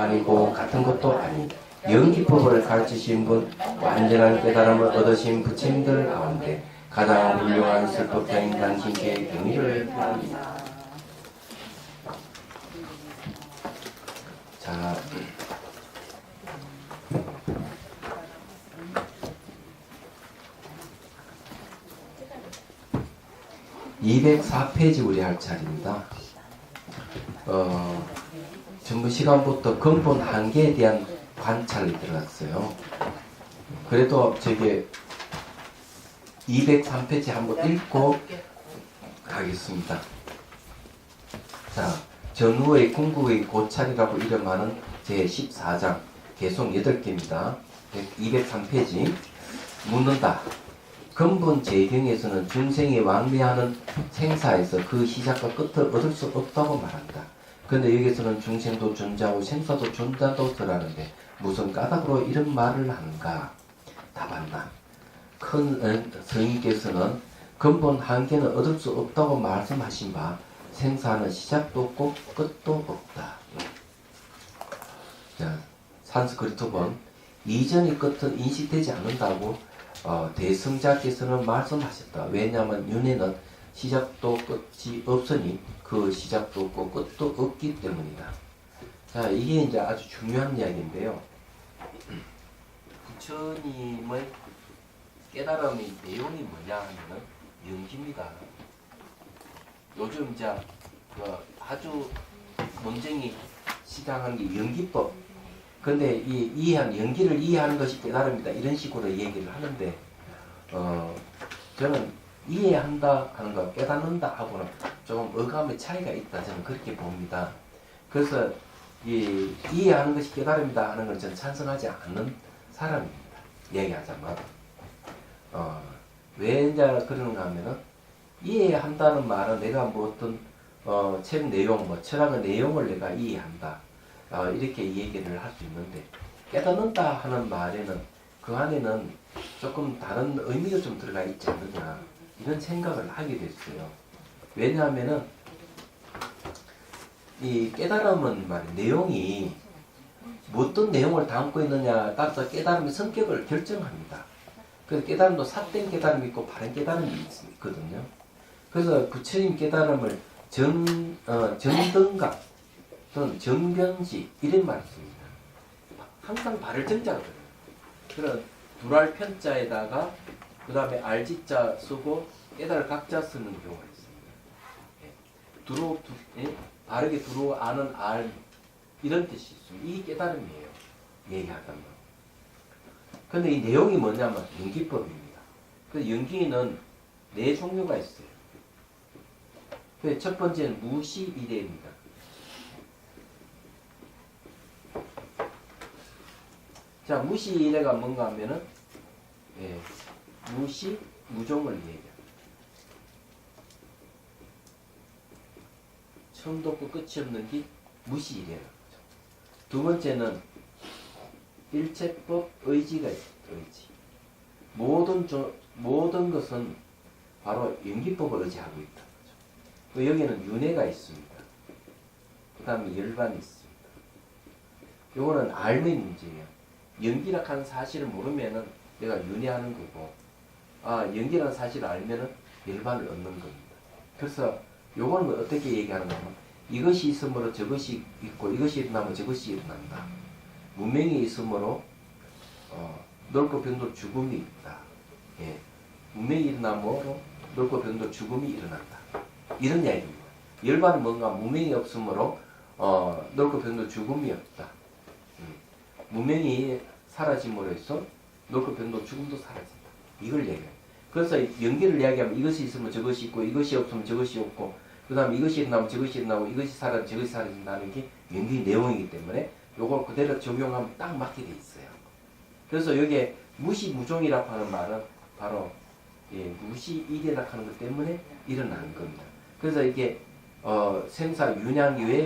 아니고 같은 것도 아니다. 연기법을 가르치신 분, 완전한 깨달음을 얻으신 부처님들 가운데 가장 훌륭한 설법자인 당신께 경의를 표합니다. 자, (204페이지) 우리 할 차례입니다. 전부 시간부터 근본 한계에 대한 관찰이 들어갔어요. 그래도 저게 203페이지 한번 읽고 가겠습니다. 자, 전후의 궁극의 고찰이라고 이름하는 제14장 개송 8개입니다. 203페이지 묻는다. 근본 재경에서는 중생이 왕래하는 생사에서 그 시작과 끝을 얻을 수 없다고 말한다. 그런데 여기서는 중생도 존재하고 생사도 존재하더라는데 무슨 까닭으로 이런 말을 하는가? 답한다. 큰 성인께서는 근본 한계는 얻을 수 없다고 말씀하신 바 생사는 시작도 없고 끝도 없다. 자, 산스크리트본 이전의 끝은 인식되지 않는다고 대승자께서는 말씀하셨다. 왜냐하면 윤회는 시작도 끝이 없으니 그 시작도 없고 끝도 없기 때문이다. 자, 이게 이제 아주 중요한 이야기인데요. 부처님의 깨달음의 내용이 뭐냐 하면은 연기입니다. 요즘 이제 아주 논쟁이 시작한 게 연기법. 근데 이해한 연기를 이해하는 것이 깨달음이다. 이런 식으로 얘기를 하는데 저는 이해한다 하는 거 깨닫는다 하고는 조금 어감의 차이가 있다. 저는 그렇게 봅니다. 그래서 이해하는 것이 깨달음이다 하는 걸 저는 찬성하지 않는 사람입니다. 얘기하자면 왜 이제 그러는가 하면은 이해한다는 말은 내가 뭐 어떤 책 내용, 뭐 철학의 내용을 내가 이해한다. 이렇게 얘기를 할 수 있는데 깨닫는다 하는 말에는 그 안에는 조금 다른 의미가 좀 들어가 있지 않느냐 이런 생각을 하게 됐어요. 왜냐하면은 이 깨달음은 내용이 어떤 내용을 담고 있느냐에 따라서 깨달음의 성격을 결정합니다. 그래서 깨달음도 삿된 깨달음이 있고 바른 깨달음이 있거든요. 그래서 부처님 깨달음을 정등각 또는 정변지 이런 말을 씁니다. 항상 발을 정자가 들어요. 그런 두랄 편자에다가 그 다음에 알지자 쓰고 깨달을 각자 쓰는 경우가 있습니다. 바르게 두루 아는 알 이런 뜻이 있습니다. 이 깨달음이에요. 얘기하자면. 근데 이 내용이 뭐냐면 연기법입니다. 그 연기는 4종류가 있어요. 첫 번째는 무시이례입니다. 자, 무시이례가 뭔가 하면은 무시, 무종을 얘기합니다. 처음도 없고 끝이 없는 게 무시이례라는 거죠. 두 번째는 일체법 의지가 있습니다. 의지. 모든 것은 바로 연기법을 의지하고 있다는 거죠. 여기는 윤회가 있습니다. 그 다음에 열반이 있습니다. 요거는 알의 문제예요. 연기라 하는 사실을 모르면은 내가 윤회하는 거고, 연기라는 사실을 알면은 열반을 얻는 겁니다. 그래서 요거는 어떻게 얘기하는가 하면 이것이 있으므로 저것이 있고 이것이 일어나면 저것이 일어난다. 문명이 있으므로 넓고 변도 죽음이 있다. 예. 문명이 일어나므로 넓고 변도 죽음이 일어난다. 이런 이야기입니다. 열반은 뭔가 문명이 없으므로 넓고 변도 죽음이 없다. 문명이 사라짐으로 해서 넓고 변도 죽음도 사라진다. 이걸 얘기해요. 그래서 연기를 이야기하면 이것이 있으면 저것이 있고 이것이 없으면 저것이 없고 그 다음에 이것이 일어나면 저것이 일어나고 이것이 사라지면 저것이 사라진다는 게 연기 내용이기 때문에 요걸 그대로 적용하면 딱 맞게 돼 있어요. 그래서 여기에 무시무종이라고 하는 말은 바로 무시이례라고 하는 것 때문에 일어나는 겁니다. 그래서 이게 생사 윤양이 왜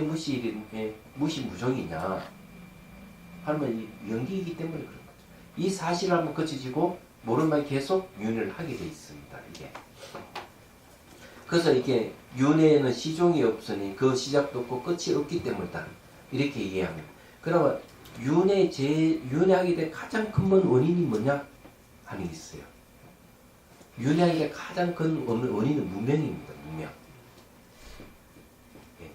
무시무종이냐 하면 이 연기이기 때문에 그런 거죠. 이 사실을 한번 거쳐지고 모르면 계속 윤회를 하게 돼 있습니다. 이게. 그래서 이게 윤회에는 시종이 없으니 그 시작도 없고 끝이 없기 때문이다. 이렇게 이해합니다. 그러면 윤회하게 된 가장 큰 원인이 뭐냐 하는 게 있어요. 윤회하게 된 가장 큰 원인은 무명입니다. 무명. 예.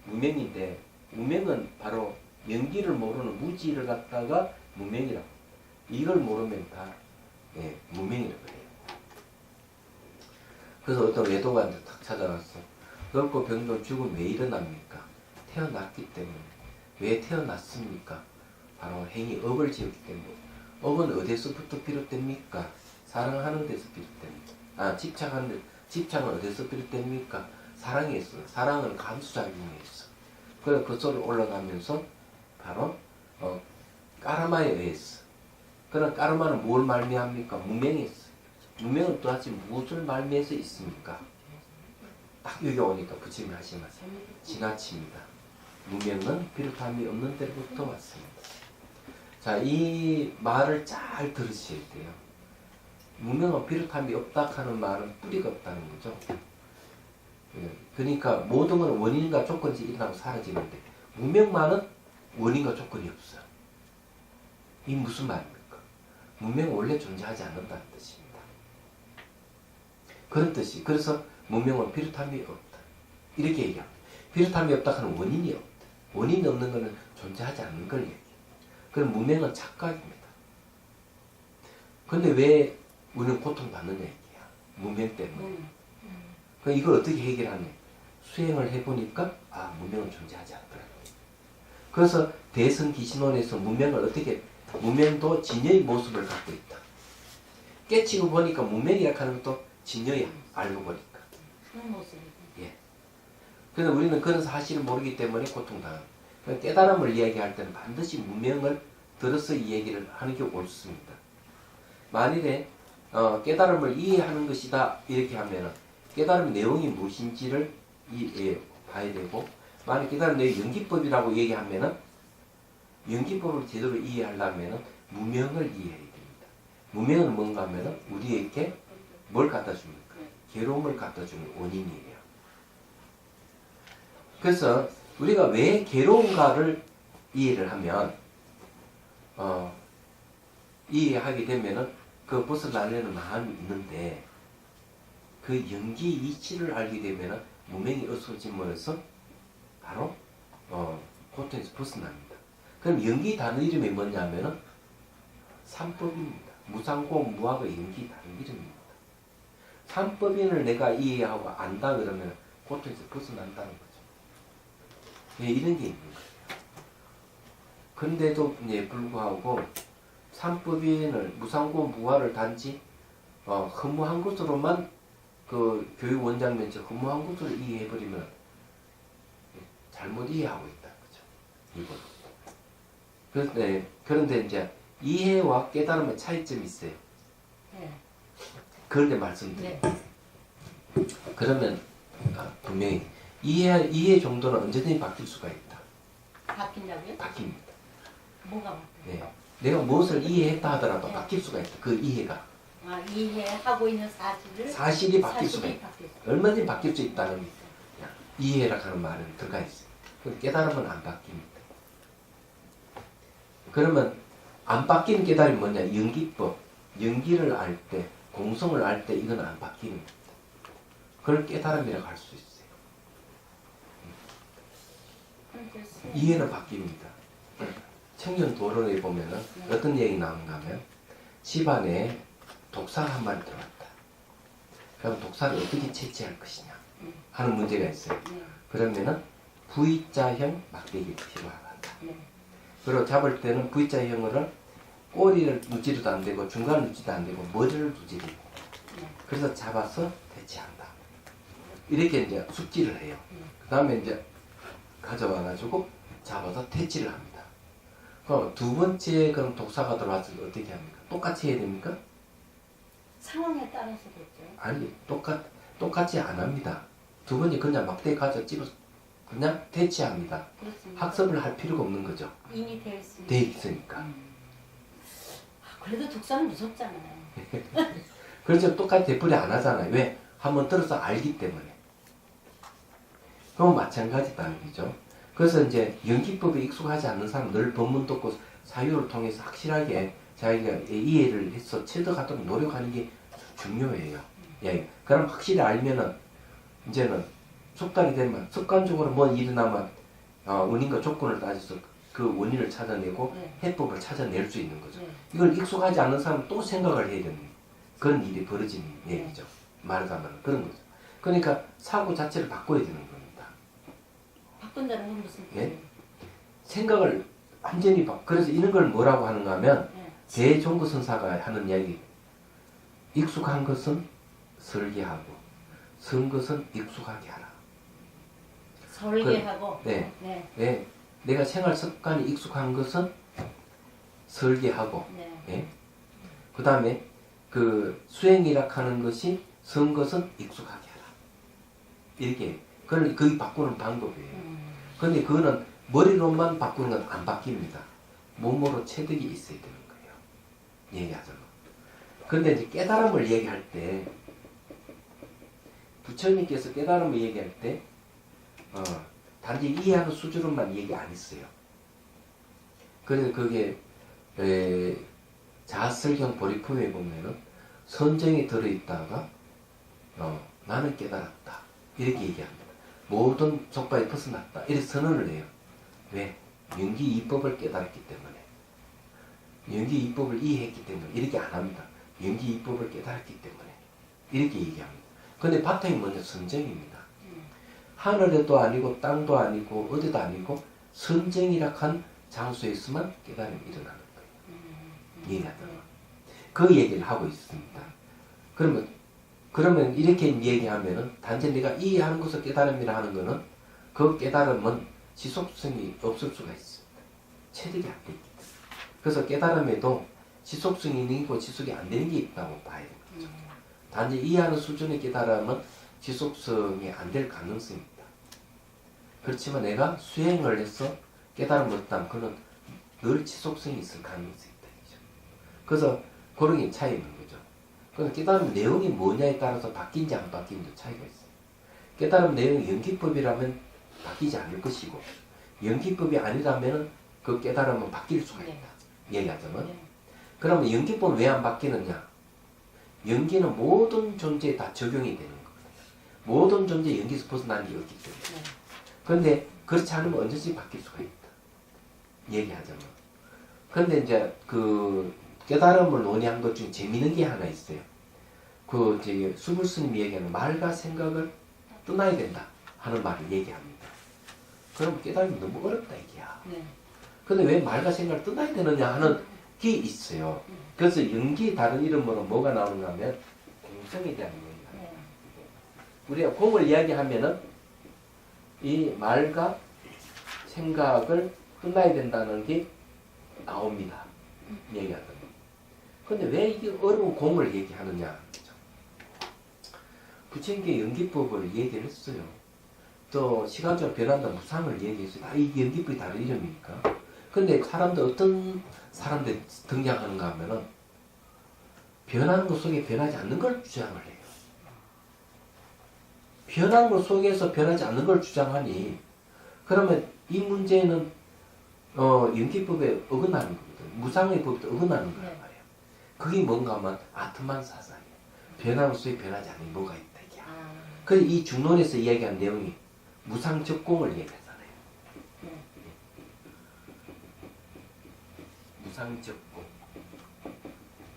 무명인데 무명은 바로 연기를 모르는 무지를 갖다가 무명이라고. 이걸 모르면 다 무명이라고 해요. 그래서 어떤 외도가한테 탁 찾아왔어. 넓고 병도 죽음 왜 일어납니까? 태어났기 때문에. 왜 태어났습니까? 바로 행위 업을 지었기 때문에. 업은 어디서부터 비롯됩니까? 사랑하는 데서 비롯됩니다. 집착은 어디서 비롯됩니까? 사랑에서. 사랑은 감수작용에 있어. 그래서 그 소리 올라가면서 바로 까르마에 의해서. 그럼 까르마는 뭘 말미합니까? 무명에서. 무명은 또다시 무엇을 말미해서 있습니까? 딱 여기 오니까 부처님이 하신 말씀 지나칩니다. 무명은 비롯함이 없는 데로부터 왔습니다. 자, 이 말을 잘 들으셔야 돼요. 무명은 비롯함이 없다 하는 말은 뿌리가 없다는 거죠. 그러니까 모든 건 원인과 조건이 일어나고 사라지는데 무명만은 원인과 조건이 없어요. 이 무슨 말입니까? 무명은 원래 존재하지 않는다는 뜻입니다. 그런 뜻이. 그래서 무명은 비롯함이 없다. 이렇게 얘기합니다. 비롯함이 없다 하는 원인이 없다. 원인이 없는 것은 존재하지 않는 걸 얘기해요. 그럼 무명은 착각입니다. 근데 왜 우리는 고통받느냐 얘기야. 무명 때문에. 그럼 이걸 어떻게 해결하냐. 수행을 해보니까 무명은 존재하지 않더라고요. 그래서 대승기신론에서 무명도 진여의 모습을 갖고 있다. 깨치고 보니까 무명이라 하는 것도 진여야. 알고 보니까. 그런 모습이. 예. 그래서 우리는 그런 사실을 모르기 때문에 고통당합니다. 깨달음을 이야기할 때는 반드시 무명을 들어서 이 얘기를 하는 게 옳습니다. 만일에 깨달음을 이해하는 것이다 이렇게 하면은 깨달음 내용이 무엇인지를 봐야 되고, 만약 깨달음 내용이 연기법이라고 얘기하면은 연기법을 제대로 이해하려면은 무명을 이해해야 됩니다. 무명은 뭔가 하면은 우리에게 뭘 갖다 줍니까? 괴로움을 갖다 주는 원인이에요. 그래서 우리가 왜 괴로운가를 이해를 하면 이해하게 되면은 그 벗어나려는 마음이 있는데 그 연기 이치를 알게 되면은 무명이 없어짐으로써 바로 고통에서 벗어납니다. 그럼 연기 단어 이름이 뭐냐면은 삼법입니다. 무상고 무하고 연기 단어 이름입니다. 삼법인을 내가 이해하고 안다 그러면 고통에서 벗어난다는 거죠. 예, 이런 게 있는 거예요. 근데도 불구하고 삼법인을 무상고 무하를 단지 허무한 것으로만 그 교육 원장면체 허무한 것으로 이해해버리면 잘못 이해하고 있다는 거죠. 이건. 그런데 이제 이해와 깨달음의 차이점이 있어요. 네. 그런데 말씀드려요. 네. 그러면 분명히 이해 정도는 언제든지 바뀔 수가 있다. 바뀐다고요? 바뀝니다. 뭐가 바뀌어요? 네. 내가 무엇을 이해했다 하더라도 네. 바뀔 수가 있다. 그 이해가. 이해하고 있는 사실이 바뀔 수가 사실이 있다. 바뀔 수 얼마든지 바뀔 수 있다는 이해라 하는 말은 들어가 있어요. 깨달음은 안 바뀝니다. 그러면 안 바뀌는 깨달음이 뭐냐? 연기법. 연기를 알 때, 공성을 알 때 이건 안 바뀌는 겁니다. 그걸 깨달음이라고 할 수 있어요. 이해는 바뀝니다. 청년도론에 보면은 어떤 얘기 나오는가 하면 집안에 독사가 한 마리 들어왔다. 그럼 독사를 어떻게 채취할 것이냐 하는 문제가 있어요. 그러면은 V자형 막대기가 필요하다. 그리고 잡을 때는 V자형으로 꼬리를 누지도 안 되고 중간을 누지도 안 되고 머리를 누지고 그래서 잡아서 대치한다. 이렇게 이제 숙지를 해요. 그 다음에 이제 가져와가지고 잡아서 퇴치를 합니다. 그럼 두 번째 그럼 독사가 들어왔을 때 어떻게 합니까? 똑같이 해야 됩니까? 상황에 따라서겠죠. 아니 똑같이 안 합니다. 두 번째 그냥 막대 가져 찝어서 그냥 퇴치합니다. 그렇습니다. 학습을 할 필요가 없는 거죠. 이미 되어 있으니까. 돼 있으니까. 그래도 독사는 무섭잖아요. 그래서 똑같이 되풀이 안 하잖아요. 왜? 한번 들어서 알기 때문에. 그건 마찬가지다. 그죠? 그래서 이제 연기법에 익숙하지 않는 사람은 늘 법문 듣고 사유를 통해서 확실하게 자기가 이해를 해서 체득하도록 노력하는 게 중요해요. 예. 그럼 확실히 알면은 이제는 습관이 되면 습관적으로 뭐 일어나면 원인과 조건을 따져서 그 원인을 찾아내고 네. 해법을 찾아낼 수 있는 거죠. 네. 이걸 익숙하지 않은 사람은 또 생각을 해야 되는 그런 일이 벌어지는 얘기죠. 말하자면 그런 거죠. 그러니까 사고 자체를 바꿔야 되는 겁니다. 바꾼다는 건 무슨 예? 뜻이에요? 생각을 완전히 그래서 이런 걸 뭐라고 하는가 하면 네. 대종고선사가 하는 이야기, 익숙한 것은 설계하고 선 것은 익숙하게 하라. 설계하고. 네. 네. 네. 내가 생활 습관이 익숙한 것은 설계하고, 네. 예? 그 다음에 그 수행이라 하는 것이 선 것은 익숙하게 하라. 이렇게 그걸 거의 바꾸는 방법이에요. 근데 그거는 머리로만 바꾸는 건 안 바뀝니다. 몸으로 체득이 있어야 되는 거예요. 얘기하자면. 근데 이제 깨달음을 얘기할 때 부처님께서 깨달음을 얘기할 때 단지 이해하는 수준으로만 얘기 안 했어요. 그래서 그게 자설경 보리품에 보면은 선정이 들어있다가 나는 깨달았다 이렇게 얘기합니다. 모든 속박에 벗어났다 이렇게 선언을 해요. 왜? 연기 이법을 깨달았기 때문에, 연기 이법을 이해했기 때문에 이렇게 안 합니다. 연기 이법을 깨달았기 때문에 이렇게 얘기합니다. 근데 바탕이 먼저 선정입니다. 하늘에도 아니고 땅도 아니고 어디도 아니고 선정이라 한 장소에 있으면 깨달음이 일어나는 거예요. 얘기하다가 그 얘기를 하고 있습니다. 그러면 이렇게 얘기하면은 단지 내가 이해하는 것을 깨달음이라 하는 거는 그 깨달음은 지속성이 없을 수가 있습니다. 체득이 안 되기 때문에. 그래서 깨달음에도 지속성이 있는 거 지속이 안 되는 게 있다고 봐야 됩니다. 단지 이해하는 수준의 깨달음은 지속성이 안 될 가능성이 있다. 그렇지만 내가 수행을 해서 깨달음을 얻다면 그는 늘 지속성이 있을 가능성이 있다. 그래서 그런 게 차이 있는 거죠. 그래서 깨달음 내용이 뭐냐에 따라서 바뀐지 안 바뀐지 차이가 있어요. 깨달음 내용이 연기법이라면 바뀌지 않을 것이고 연기법이 아니라면 그 깨달음은 바뀔 수가 있다. 얘기하자면. 네. 그러면 연기법은 왜 안 바뀌느냐? 연기는 모든 존재에 다 적용이 되는 거거든요. 모든 존재에 연기에서 벗어나는 게 없기 때문에. 네. 그런데 그렇지 않으면 언제든지 바뀔 수가 있다. 얘기하자면. 그런데 이제 그 깨달음을 논의한 것 중에 재미있는 게 하나 있어요. 그 이제 수불스님이 얘기하는 말과 생각을 떠나야 된다 하는 말을 얘기합니다. 그럼 깨달음이 너무 어렵다 이게야. 네. 근데 왜 말과 생각을 떠나야 되느냐 하는 게 있어요. 그래서 연기의 다른 이름으로 뭐가 나오는가 하면 공성에 대한 얘기가. 네. 우리가 공을 이야기하면은 이 말과 생각을 떠나야 된다는 게 나옵니다. 얘기하더니. 근데 왜 이게 어려운 공을 얘기하느냐. 부처님께 연기법을 얘기를 했어요. 또 시간적으로 변한다 무상을 얘기했어요. 이게 연기법이 다른 이름이니까. 근데 어떤 사람들이 등장하는가 하면은 변하는 것 속에 변하지 않는 걸 주장을 해요. 변하는 것 속에서 변하지 않는 걸 주장하니 그러면 이 문제는 연기법에 어긋나는 거거든. 무상의 법에 어긋나는 거란 네. 말이에요. 그게 뭔가 하면 아트만 사상이에요. 변하는 것 속에 변하지 않는 뭐가 있다 이게. 그래서 이 중론에서 이야기한 내용이 무상적공을 얘기하잖아요. 네. 무상적공.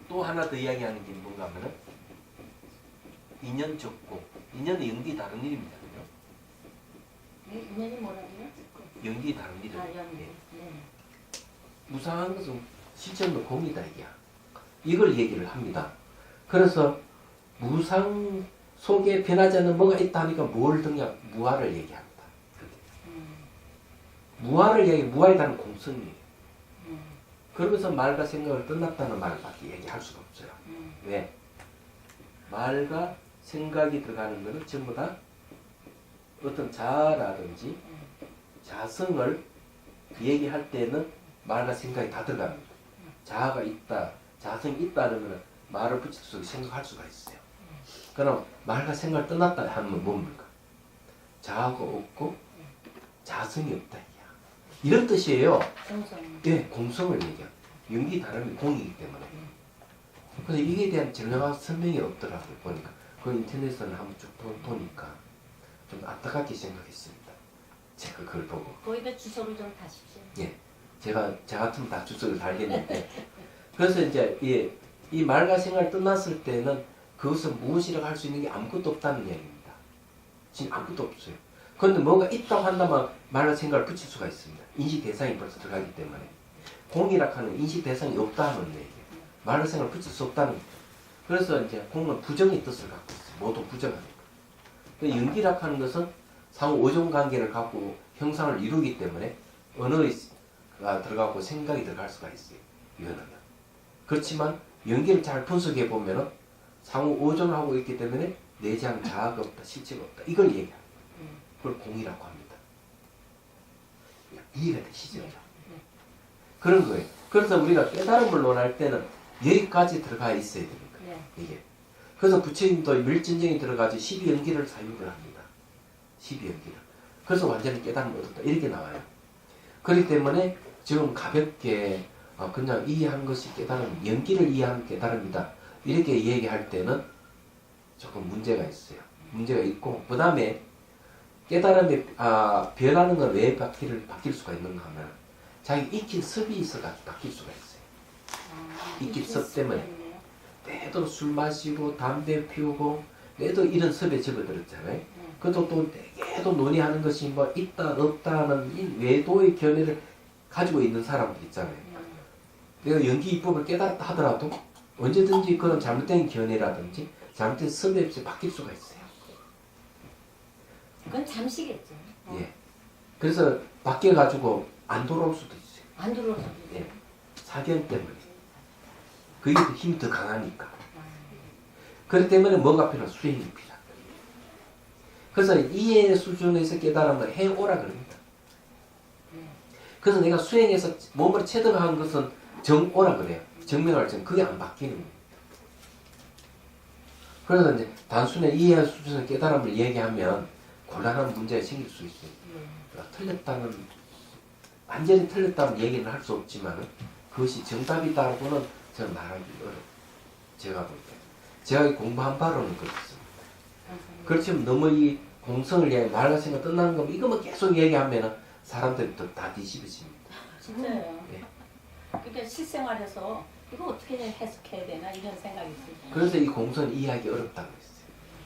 또 하나 더 이야기하는 게 뭔가 하면은 인연적공. 인연은 연기 다른 이름이잖아요. 인연이 뭐라고요? 연기 다른 이름. 아, 연기. 예. 네. 무상한 것은 실천도 공이다 이게. 이걸 얘기를 합니다. 그래서 무상 속에 변하지 않는 뭐가 있다 하니까 뭘 등장? 무아를 얘기합니다. 무아를 무아에 대한 공성이에요. 그러면서 말과 생각을 떠났다는 말밖에 얘기할 수가 없어요. 왜? 말과 생각이 들어가는 것은 전부 다 어떤 자아라든지 자성을 얘기할 때는 말과 생각이 다 들어갑니다. 자아가 있다, 자성이 있다 그러면 말을 붙일 수 생각할 수가 있어요. 그럼 말과 생각을 떠났다 하면 뭡니까? 자아가 없고 자성이 없다 이게. 이런 뜻이에요. 공성. 예, 공성을 얘기해요. 연기 단음이 공이기 때문에. 그래서 이게 대한 정확한 설명이 없더라고요. 보니까 그 인터넷에는 한번 쭉 보니까 좀 안타깝게 생각했습니다. 제가 그걸 보고. 거기다 주소를 좀 다십시오. 예, 제가 저 같으면 다 주소를 달겠는데 그래서 이제 이 말과 생활 떠났을 때는 그것은 무엇이라고 할 수 있는 게 아무것도 없다는 이야기입니다. 지금 아무것도 없어요. 그런데 뭔가 있다고 한다면 말과 생각을 붙일 수가 있습니다. 인식 대상이 벌써 들어가기 때문에. 공이라고 하는 인식 대상이 없다는 얘기예요. 말과 생각을 붙일 수 없다는 거죠. 그래서 이제 공은 부정의 뜻을 갖고 있어요. 모두 부정하는 거. 연기라고 하는 것은 상호 오존 관계를 갖고 형상을 이루기 때문에 언어가 들어가고 생각이 들어갈 수가 있어요. 유연하면. 그렇지만 연기를 잘 분석해 보면은 상호 오존하고 있기 때문에 내재하는 자아가 없다, 실체가 없다. 이걸 얘기합니다. 그걸 공이라고 합니다. 이해가 되시죠? 그런 거예요. 그래서 우리가 깨달음을 논할 때는 여기까지 들어가 있어야 됩니다. 이게. 그래서 부처님도 밀진정이 들어가지 12연기를 사용을 합니다. 12연기를. 그래서 완전히 깨달음을 얻었다. 이렇게 나와요. 그렇기 때문에 지금 가볍게 그냥 이해하는 것이 깨달음, 연기를 이해하는 깨달음이다. 이렇게 얘기할 때는 조금 문제가 있어요. 문제가 있고 그 다음에 깨달음이 변하는 건 왜 바뀔 수가 있는가 하면 자기 익힌 습이 있어가지고 바뀔 수가 있어요. 익힌 습 때문에 매도 술 마시고 담배 피우고 매도 이런 습에 접어들었잖아요. 그것도 또 계속 논의하는 것이 뭐 있다 없다는 이 외도의 견해를 가지고 있는 사람들 있잖아요. 내가 연기 이법을 깨달았다 하더라도 언제든지 그런 잘못된 견해라든지 잘못된 습에 바뀔 수가 있어요. 그건 잠시겠죠. 예. 그래서 바뀌어가지고 안 돌아올 수도 있어요. 안 들어오죠. 예. 사견 때문에. 그게 더 힘이 더 강하니까. 그렇기 때문에 뭐가 필요한 수행이 필요한 거예요. 그래서 이해 수준에서 깨달음을 해오라 그럽니다. 그래서 내가 수행해서 몸을 체득한 것은 정오라 그래요. 정명할 정 그게 안 바뀌는 거예요. 그래서 이제 단순히 이해 수준의 깨달음을 얘기하면 곤란한 문제가 생길 수 있어요. 틀렸다는 완전히 틀렸다는 얘기는 할 수 없지만 그것이 정답이다고는 저는 말하기 어려워요. 제가 볼 때. 제가 공부한 바로는 그렇습니다. 그렇지만 너무 이 공성을 말과 생각 끝나는 거면 이것만 계속 얘기하면 사람들이 또 다 뒤집어집니다. 진짜요. 예. 그러니까 실생활에서 이거 어떻게 해석해야 되나 이런 생각이 있어요. 그래서 이 공성을 이해하기 어렵다고 했어요.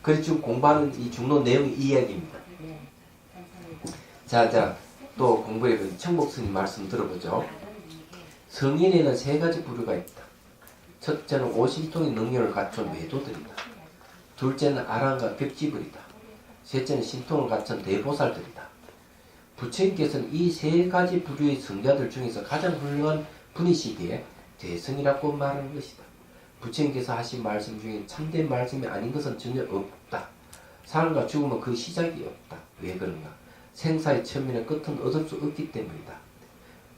그래서 지금 공부하는 이 중론 내용이 이 이야기입니다. 네. 감사합니다. 자, 또 공부해 본 청복스님 말씀 들어보죠. 성인에는 세 가지 부류가 있다. 첫째는 오신통의 능력을 갖춘 외도들이다. 둘째는 아랑과 벽지불이다. 셋째는 신통을 갖춘 대보살들이다. 부처님께서는 이 세 가지 부류의 성자들 중에서 가장 훌륭한 분이시기에 대성이라고 말하는 것이다. 부처님께서 하신 말씀 중에 참된 말씀이 아닌 것은 전혀 없다. 삶과 죽음은 그 시작이 없다. 왜 그런가? 생사의 처음에는 끝은 얻을 수 없기 때문이다.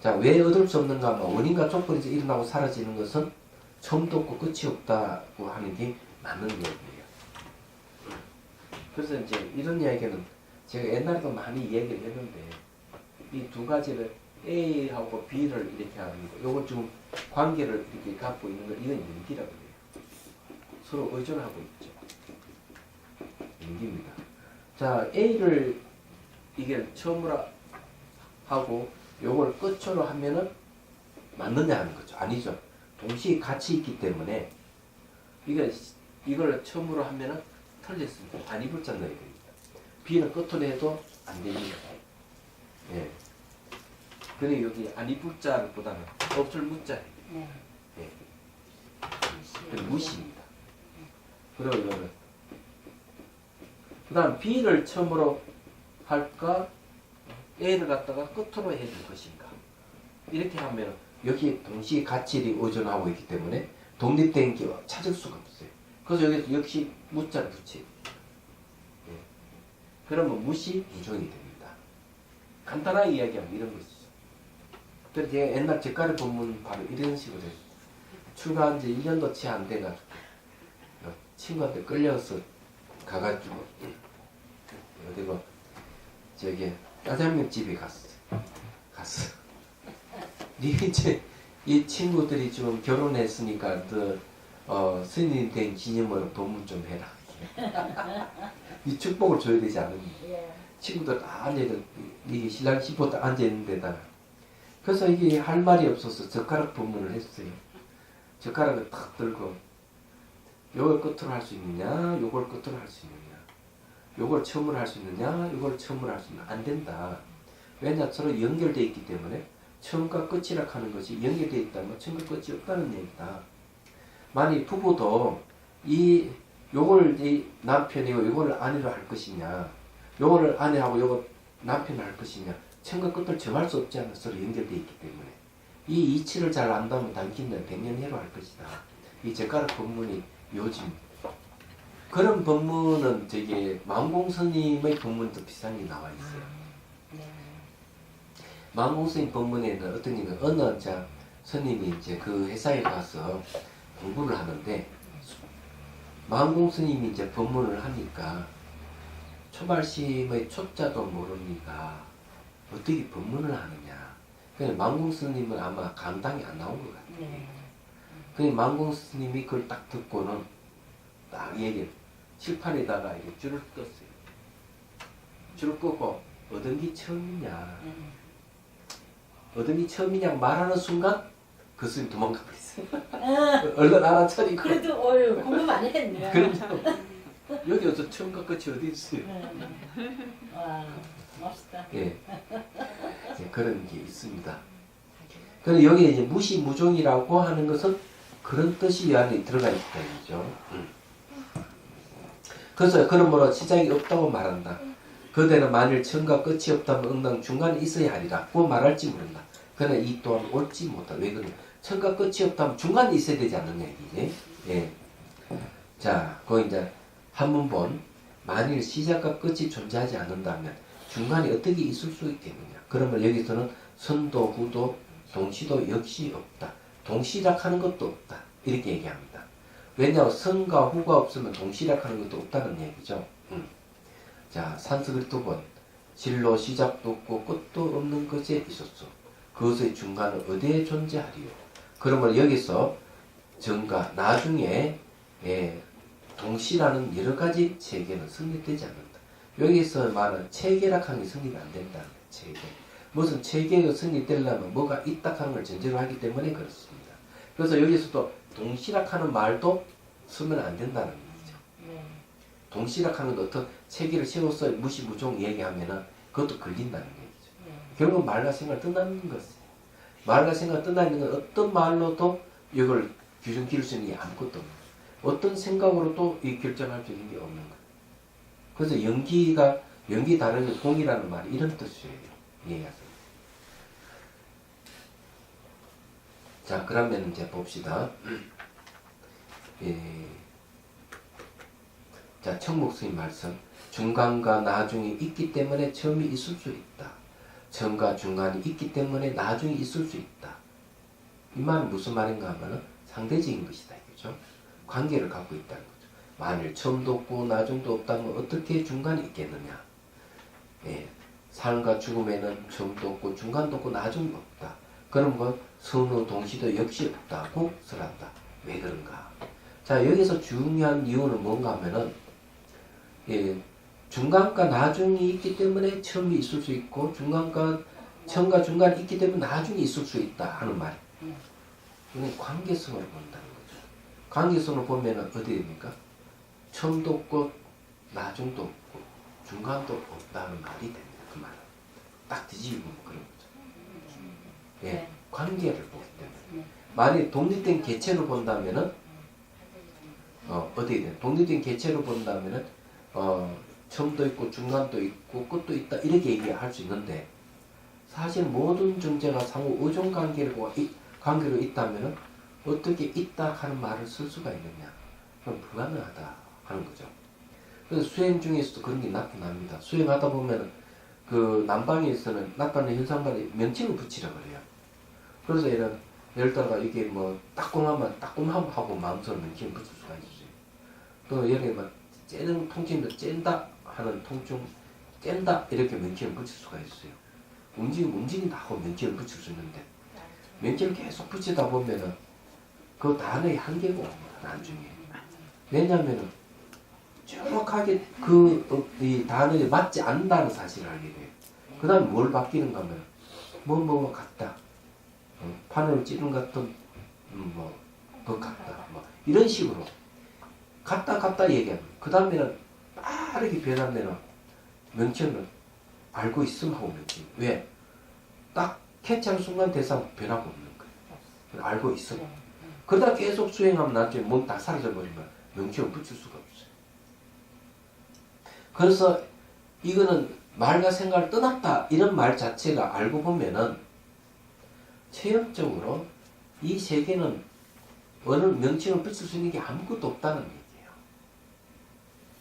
자, 왜 얻을 수 없는가? 원인과 조건에서 일어나고 사라지는 것은 처음도 없고 끝이 없다고 하는 게 맞는 얘기예요. 그래서 이제 이런 이야기는 제가 옛날에도 많이 얘기를 했는데 이 두 가지를 A하고 B를 이렇게 하는 거, 요건 좀 관계를 이렇게 갖고 있는 거, 이건 연기라고 해요. 서로 의존하고 있죠. 연기입니다. 자, A를 이게 처음으로 하고 요걸 끝으로 하면은 맞느냐 하는 거죠. 아니죠. 동시에 같이 있기 때문에 이걸 처음으로 하면은 틀렸습니다. 반이불자 넣어야 됩니다. B는 끝으로 해도 안 됩니다. 예. 근데 여기 아니불자보다는 없을 무자예요. 네. 예. 무시입니다. 그리고 이거는 그 다음 B를 처음으로 할까 A를 갖다가 끝으로 해줄 것인가 이렇게 하면 여기 동시에 가치를 의존하고 있기 때문에 독립된 게 찾을 수가 없어요. 그래서 여기서 역시 무자를 붙여요. 예. 그러면 무시 부정이 됩니다. 간단하게 이야기하면 이런 것이죠. 그래서 제가 옛날 제가를 본문 바로 이런 식으로 했어요. 출가한 지 1년도 채 안 돼가지고 친구한테 끌려서 가가지고 어디고 저기 짜장면 집에 갔어요. 왔어. 니 이제 이 친구들이 좀 결혼했으니까 스님 된 기념으로 법문 좀 해라. 이 축복을 줘야 되지 않느냐. 예. 친구들 다 앉아있는, 이 신랑 신부 다 앉아있는 데다가. 그래서 이게 할 말이 없어서 젓가락 법문을 했어요. 젓가락을 탁 들고, 요걸 끝으로 할 수 있느냐, 요걸 끝으로 할 수 있느냐, 요걸 처음으로 할 수 있느냐, 요걸 처음으로 할 수 있느냐. 안 된다. 왜냐, 서로 연결되어 있기 때문에 처음과 끝이라 하는 것이 연결되어 있다면 처음과 끝이 없다는 얘기다. 만약 부부도 요걸 이 남편이고 요걸 아내로 할 것이냐, 요거를 아내하고 요걸 남편을 할 것이냐, 처음과 끝을 정할 수 없지 않아. 서로 연결되어 있기 때문에 이 이치를 잘 안다면 당신은 백년해로 할 것이다. 이 젓가락 법문이 요즘 그런 법문은 저기 망공스님의 법문도 비슷한 게 나와 있어요. 네. 망공스님 법문에는 어떤 게 어느 스님이 이제 그 회사에 가서 공부를 하는데 망공스님이 이제 법문을 하니까 초발심의 초자도 모르니까 어떻게 법문을 하느냐. 그냥 망공스님은 아마 강당에 안 나온 것 같아요. 네. 그냥 망공스님이 그걸 딱 듣고는 딱 얘기를 칠판에다가 이렇게 줄을 껐어요. 줄을 끄고 얻은 게 처음이냐, 얻은 게 처음이냐 말하는 순간 그 스님 도망가 버렸어요. 얼른 알아차리고. 그래도 어유 공부 많이 했네요. 그럼요. 여기 와서 처음과 끝이 어디 있어요? 와 멋있다. 예. 예, 그런 게 있습니다. 그런데 여기에 이제 무시무종이라고 하는 것은 그런 뜻이 이 안에 들어가 있다 이죠. 그래서 그러므로 시작이 없다고 말한다. 그대는 만일 처음과 끝이 없다면 응당 중간에 있어야 하리라. 고 말할지 모른다. 그러나 이 또한 옳지 못하다. 왜 그러냐? 처음과 끝이 없다면 중간에 있어야 되지 않느냐 이게. 예. 자, 그 이제 한문본 만일 시작과 끝이 존재하지 않는다면 중간에 어떻게 있을 수 있겠느냐? 그러면 여기서는 선도, 후도, 동시도 역시 없다. 동시락하는 것도 없다. 이렇게 얘기합니다. 왜냐하면 선과 후가 없으면 동시락하는 것도 없다는 얘기죠. 자, 산스크리트본 진로 시작도 없고 끝도 없는 것에 있었소. 그것의 중간은 어디에 존재하리요? 그러면 여기서 정가 나중에 동시라는 여러 가지 체계는 성립되지 않는다. 여기서 말하는 체계락하는 게 성립이 안 된다는 거예요. 체계. 무슨 체계가 성립되려면 뭐가 있다 하는 걸 전제로 하기 때문에 그렇습니다. 그래서 여기서도 동시락하는 말도 쓰면 안 된다는 얘기죠. 동시락하는 것 어떤 체계를 세워서 무시무종 얘기하면은 그것도 걸린다는 얘기죠. 결국 말과 생각을 떠나는 것이에요. 말과 생각을 떠나는 건 어떤 말로도 이걸 규정 기를 수 있는 게 아무것도 없는 거예요. 어떤 생각으로도 이 결정할 수 있는 게 없는 거예요. 그래서 연기 다르게 공이라는 말이 이런 뜻이에요. 이해하세요? 자, 그러면 이제 봅시다. 자, 청목스님 말씀. 중간과 나중이 있기 때문에 처음이 있을 수 있다. 처음과 중간이 있기 때문에 나중이 있을 수 있다. 이 말은 무슨 말인가 하면 상대적인 것이다. 그죠? 관계를 갖고 있다는 거죠. 만일 처음도 없고 나중도 없다면 어떻게 중간이 있겠느냐. 삶과 죽음에는 처음도 없고 중간도 없고 나중도 없다. 그럼 그 선후 동시도 역시 없다고 설한다. 왜 그런가? 자, 여기서 중요한 이유는 뭔가 하면은 중간과 나중이 있기 때문에 처음이 있을 수 있고 처음과 중간이 있기 때문에 나중이 있을 수 있다 하는 말. 이건 관계성으로 본다는 거죠. 관계성으로 보면은 어디 됩니까? 처음도 없고 나중도 없고 중간도 없다는 말이 됩니다. 그 말은 딱 뒤집으면 그런 거죠. 예, 관계를 보기 때문에. 만약 독립된 개체로 본다면은 어떻게 돼? 독립된 개체로 본다면은 처음도 있고 중간도 있고 끝도 있다 이렇게 얘기할 수 있는데 사실 모든 존재가 상호 의존 관계로 있다면은 어떻게 있다 하는 말을 쓸 수가 있느냐? 그럼 불가능하다 하는 거죠. 그래서 수행 중에서도 그런 게 나타납니다. 수행하다 보면은 그 남방에서는 나타나는 현상들이 명칭을 붙이라 그래요. 그래서 예를 들어 이게 뭐 따끔하면 따끔하고 마음속으로 명칭을 붙일 수가 있어요. 또 예를 들면 째는 통증도 쨘다 하는 통증 쨘다 이렇게 명칭을 붙일 수가 있어요. 움직인다 하고 명칭을 붙일 수 있는데 명칭을 계속 붙이다 보면은 그 단어의 한계가 옵니다. 나중에. 왜냐하면은 정확하게 이 단어에 맞지 않는다는 사실을 알게 돼요. 그 다음에 뭘 바뀌는가 하면 뭐 같다. 판을 찌른 것 같은 더 같다. 이런 식으로 같다 얘기하면 그 다음에는 빠르게 변하면은 명칭을 알고 있음 하고 명칭. 왜? 딱 캐치하는 순간 대상 변하고 없는 거예요. 알고 있음. 그러다 계속 수행하면 나중에 몸 다 사라져버리면 명칭을 붙일 수가 없어요. 그래서 이거는 말과 생각을 떠났다 이런 말 자체가 알고 보면은 체험적으로 이 세계는 어느 명칭을 붙일 수 있는 게 아무것도 없다는 얘기예요.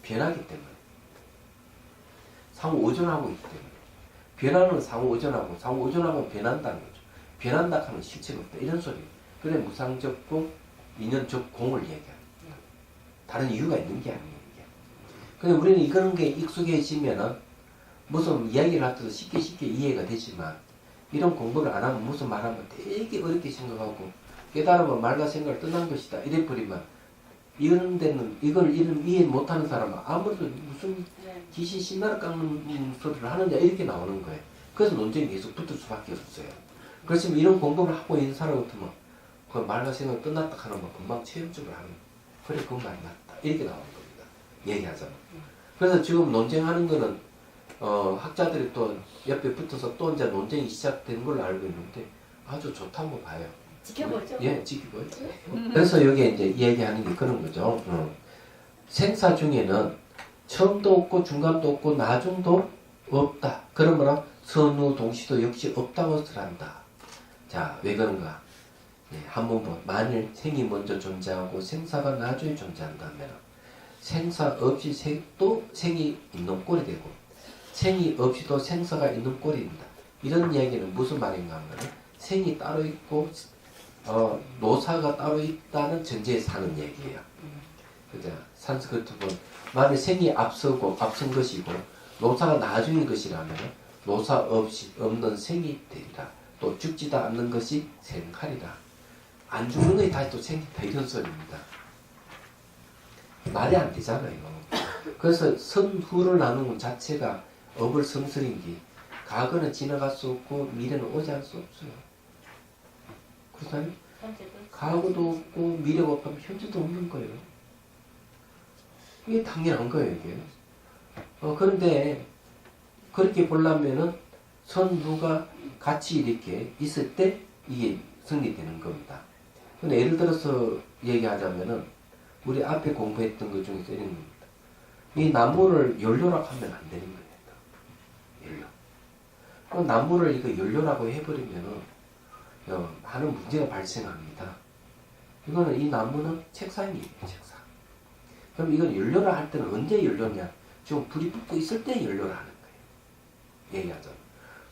변하기 때문에. 상호 오존하고 있기 때문에. 변화는 상호 오존하고 상호 오존하고 변한다는 거죠. 변한다 하면 실체가 없다 이런 소리예요. 그래 무상적 공, 인연적 공을 얘기합니다. 다른 이유가 있는 게 아니에요. 근데 우리는 이런 게 익숙해지면은 무슨 이야기를 할 때도 쉽게 이해가 되지만 이런 공부를 안 하면 무슨 말하면 되게 어렵게 생각하고 깨달으면 말과 생각을 떠난 것이다 이래버리면 이런 데는 이걸 이해 못하는 사람은 아무래도 무슨 귀신 신나를 깎는 소리를 하느냐 이렇게 나오는 거예요. 그래서 논쟁이 계속 붙을 수밖에 없어요. 그렇지만 이런 공부를 하고 있는 사람 같으면 그 말과 생각을 떠났다 하는 건 금방 체험적으로 하는 거예요. 그래 그건 말이 맞다 이렇게 나오는 겁니다. 얘기하자면. 그래서 지금 논쟁하는 거는 학자들이 또 옆에 붙어서 또 이제 논쟁이 시작된 걸로 알고 있는데 아주 좋다고 봐요. 지켜보죠. 예, 지켜보죠. 그래서 여기에 이제 얘기하는 게 그런 거죠. 생사 중에는 처음도 없고 중간도 없고 나중도 없다. 그러므로 선후 동시도 역시 없다고 설한다. 자, 왜 그런가? 예, 한번 봐. 만일 생이 먼저 존재하고 생사가 나중에 존재한다면 생사 없이 또 생이 있는 꼴이 되고 생이 없이도 생사가 있는 꼴입니다. 이런 이야기는 무슨 말인가 하면 생이 따로 있고 노사가 따로 있다는 전제에 사는 얘기예요. 그죠? 산스크리트 본 만일 생이 앞선 것이고 노사가 나중인 것이라면 노사 없이 없는 생이 되리라. 또 죽지도 않는 것이 생하리라. 안 죽는 것이 다시 또 생긴다 이런 소리입니다. 말이 안 되잖아요. 그래서 선후를 나누는 것 자체가 어불성설인 게 과거는 지나갈 수 없고 미래는 오지 않을 수 없어요. 그렇다면 과거도 없고 미래가 없다면 현재도 없는 거예요. 이게 당연한 거예요. 이게. 그런데 그렇게 보려면은 선후가 같이 이렇게 있을 때 이게 성립되는 겁니다. 근데 예를 들어서 얘기하자면은 우리 앞에 공부했던 것 중에서 이런 겁니다. 이 나무를 연료라고 하면 안 되는 겁니다. 연료. 그 나무를 이거 연료라고 해버리면은 많은 문제가 발생합니다. 이거는 이 나무는 책상이에요, 책상. 그럼 이건 연료라 할 때는 언제 연료냐? 지금 불이 붙고 있을 때 연료라 하는 거예요. 얘기하자면.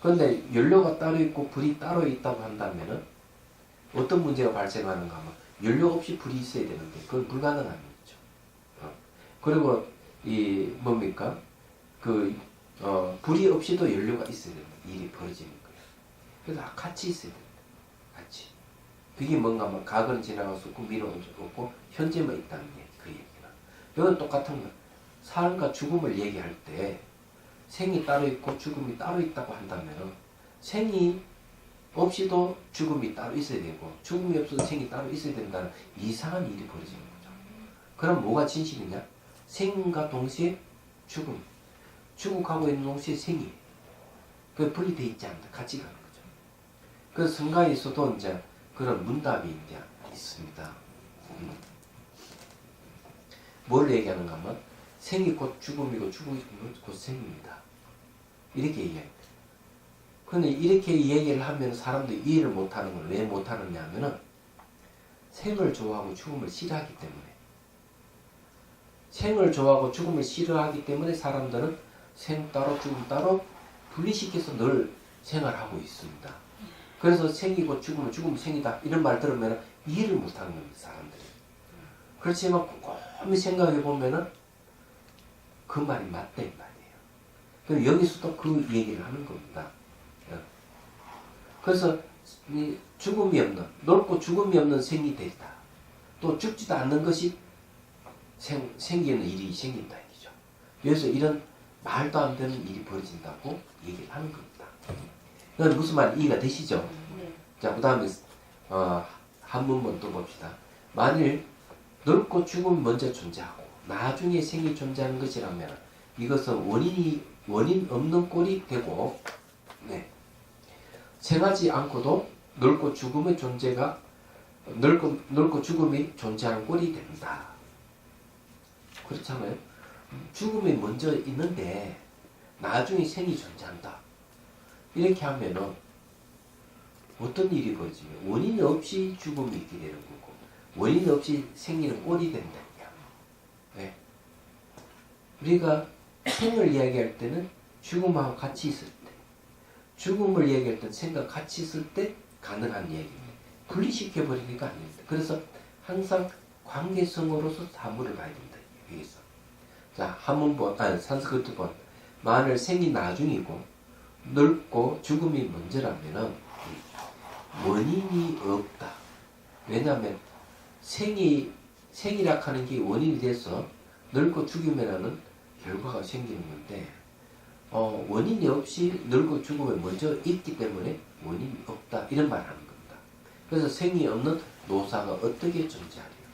그런데 연료가 따로 있고 불이 따로 있다고 한다면은 어떤 문제가 발생하는가 하면 연료 없이 불이 있어야 되는데 그건 불가능한 거죠. 그리고 이 뭡니까? 불이 없이도 연료가 있어야 되는 일이 벌어지는 거예요. 그래서 같이 있어야 됩니다. 같이. 그게 뭔가 하면 과거는 지나갈 수 없고 미래는 올 수 없고 현재만 있다는 얘기, 그 얘기는. 이건 똑같은 거예요. 삶과 죽음을 얘기할 때 생이 따로 있고 죽음이 따로 있다고 한다면 생이 없이도 죽음이 따로 있어야 되고 죽음이 없어도 생이 따로 있어야 된다는 이상한 일이 벌어지는 거죠. 그럼 뭐가 진실이냐? 생과 동시에 죽음. 죽어가고 있는 동시에 생이. 그 분리되어 있지 않다. 같이 가는 거죠. 그래서 성가에서도 이제 그런 문답이 이제 있습니다. 뭘 얘기하는가 하면 생이 곧 죽음이고 죽음이 곧 생입니다. 이렇게 얘기합니다. 그런데 이렇게 얘기를 하면 사람들이 이해를 못하는 걸 왜 못하느냐 하면은 생을 좋아하고 죽음을 싫어하기 때문에 생을 좋아하고 죽음을 싫어하기 때문에 사람들은 생 따로 죽음 따로 분리시켜서 늘 생활하고 있습니다. 그래서 생이고 죽음은 죽음이 생이다 이런 말 들으면 이해를 못하는 겁니다. 사람들이. 그렇지만 곰곰이 생각해 보면은 그 말이 맞다 이 말이에요. 그럼 여기서도 그 얘기를 하는 겁니다. 그래서 이 죽음이 없는, 넓고 죽음이 없는 생이 되리다. 또 죽지도 않는 것이 생기는 일이 생긴다 이죠. 그래서 이런 말도 안 되는 일이 벌어진다고 얘기를 하는 겁니다. 그건 무슨 말 이해가 되시죠? 네. 자, 그 다음에 한 문만 또 봅시다. 만일 넓고 죽음이 먼저 존재하고 나중에 생이 존재하는 것이라면 이것은 원인 없는 꼴이 되고, 네. 생하지 않고도 넓고 죽음의 존재가 넓고 죽음이 존재하는 꼴이 됩니다. 그렇잖아요. 죽음이 먼저 있는데 나중에 생이 존재한다. 이렇게 하면은 어떤 일이 벌어지면 원인 없이 죽음이 있게 되는 거고 원인 없이 생기는 꼴이 된다. 네. 우리가 생을 이야기할 때는 죽음하고 같이 있을 때, 죽음을 이야기할 때는 생과 같이 있을 때 가능한 이야기입니다. 분리시켜버리니까 안 됩니다. 그래서 항상 관계성으로서 사물을 봐야 된다. 여기서. 자, 한문본, 산스크리트본. 만일 생이 나중이고 넓고 죽음이 먼저라면은 원인이 없다. 왜냐하면 생이라 하는 게 원인이 돼서 넓고 죽음이라는 결과가 생기는 건데 원인이 없이 넓고 죽음이 먼저 있기 때문에 원인이 없다. 이런 말을 하는 겁니다. 그래서 생이 없는 노사가 어떻게 존재하리요?